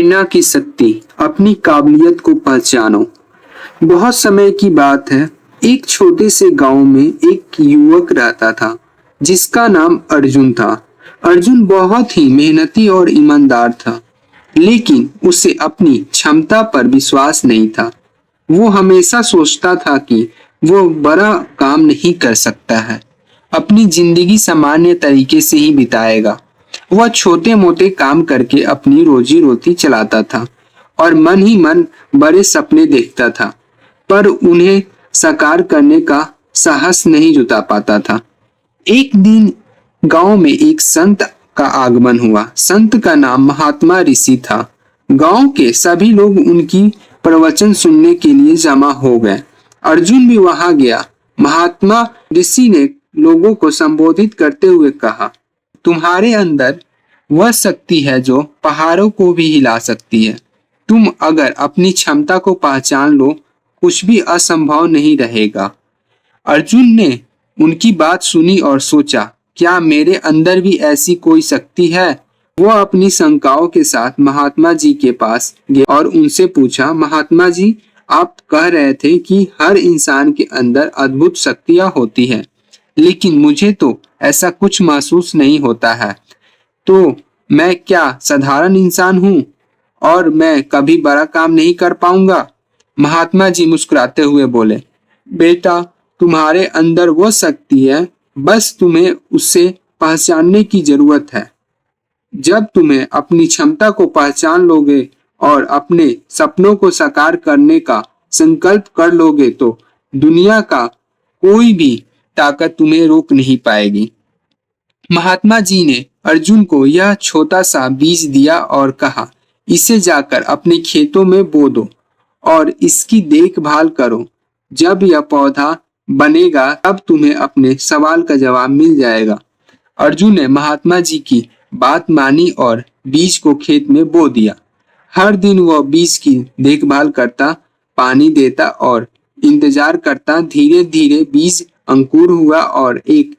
प्रेरणा की शक्ति, अपनी काबिलियत को पहचानो। बहुत समय की बात है, एक छोटे से गांव में एक युवक रहता था जिसका नाम अर्जुन था। अर्जुन बहुत ही मेहनती और ईमानदार था, लेकिन उसे अपनी क्षमता पर विश्वास नहीं था। वो हमेशा सोचता था कि वो बड़ा काम नहीं कर सकता है, अपनी जिंदगी सामान्य तरीके से ही बिताएगा। वह छोटे मोटे काम करके अपनी रोजी रोटी चलाता था और मन ही मन बड़े सपने देखता था, पर उन्हें साकार करने का साहस नहीं जुटा पाता था। एक दिन गांव में एक संत का आगमन हुआ। संत का नाम महात्मा ऋषि था। गांव के सभी लोग उनकी प्रवचन सुनने के लिए जमा हो गए। अर्जुन भी वहां गया। महात्मा ऋषि ने लोगों को संबोधित करते हुए कहा, तुम्हारे अंदर वह शक्ति है जो पहाड़ों को भी हिला सकती है। तुम अगर अपनी क्षमता को पहचान लो, कुछ भी असंभव नहीं रहेगा। अर्जुन ने उनकी बात सुनी और सोचा, क्या मेरे अंदर भी ऐसी कोई शक्ति है? वो अपनी शंकाओं के साथ महात्मा जी के पास गया और उनसे पूछा, महात्मा जी, आप कह रहे थे कि हर इंसान के अंदर अद्भुत शक्तियां होती है, लेकिन मुझे तो ऐसा कुछ महसूस नहीं होता है। तो मैं क्या साधारण इंसान हूँ और मैं कभी बड़ा काम नहीं कर पाऊंगा? महात्मा जी मुस्कुराते हुए बोले, बेटा, तुम्हारे अंदर वो शक्ति है, बस तुम्हें उसे पहचानने की जरूरत है। जब तुम्हें अपनी क्षमता को पहचान लोगे और अपने सपनों को साकार करने का संकल्प कर लोगे, तो दुनिया का कोई भी ताकत तुम्हें रोक नहीं पाएगी। महात्मा जी ने अर्जुन को यह छोटा सा बीज दिया और कहा, इसे जाकर अपने खेतों में बो दो और इसकी देखभाल करो। जब यह पौधा बनेगा तब तुम्हें अपने सवाल का जवाब मिल जाएगा। अर्जुन ने महात्मा जी की बात मानी और बीज को खेत में बो दिया। हर दिन वह बीज की देखभाल करता, पानी देता और इंतजार करता। धीरे धीरे बीज अंकुर हुआ और एक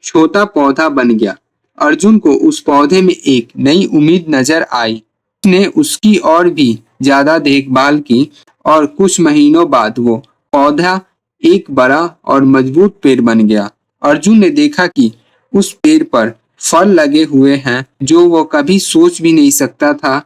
छोटा पौधा बन गया। अर्जुन को उस पौधे में एक नई उम्मीद नजर आई। उसने उसकी और भी ज्यादा देखभाल की और कुछ महीनों बाद वो पौधा एक बड़ा और मजबूत पेड़ बन गया। अर्जुन ने देखा कि उस पेड़ पर फल लगे हुए हैं जो वो कभी सोच भी नहीं सकता था।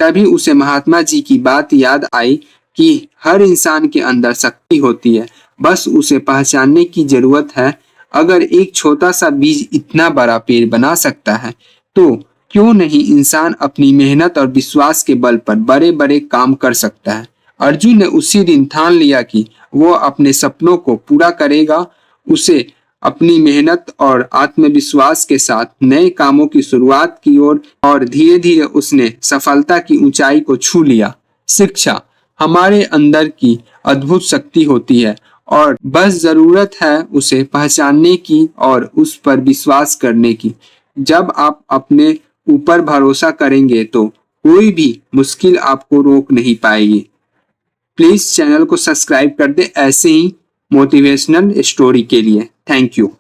तभी उसे महात्मा जी की बात याद आई कि हर इंसान के अंदर शक्ति होती है, बस उसे पहचानने की जरूरत है। अगर एक छोटा सा बीज इतना बड़ा पेड़ बना सकता है, तो क्यों नहीं इंसान अपनी मेहनत और विश्वास के बल पर बड़े बड़े काम कर सकता है। अर्जुन ने उसी दिन ठान लिया कि वो अपने सपनों को पूरा करेगा। उसे अपनी मेहनत और आत्मविश्वास के साथ नए कामों की शुरुआत की और धीरे धीरे उसने सफलता की ऊंचाई को छू लिया। शिक्षा हमारे अंदर की अद्भुत शक्ति होती है और बस जरूरत है उसे पहचानने की और उस पर विश्वास करने की। जब आप अपने ऊपर भरोसा करेंगे तो कोई भी मुश्किल आपको रोक नहीं पाएगी। प्लीज चैनल को सब्सक्राइब कर दे ऐसे ही मोटिवेशनल स्टोरी के लिए। Thank you.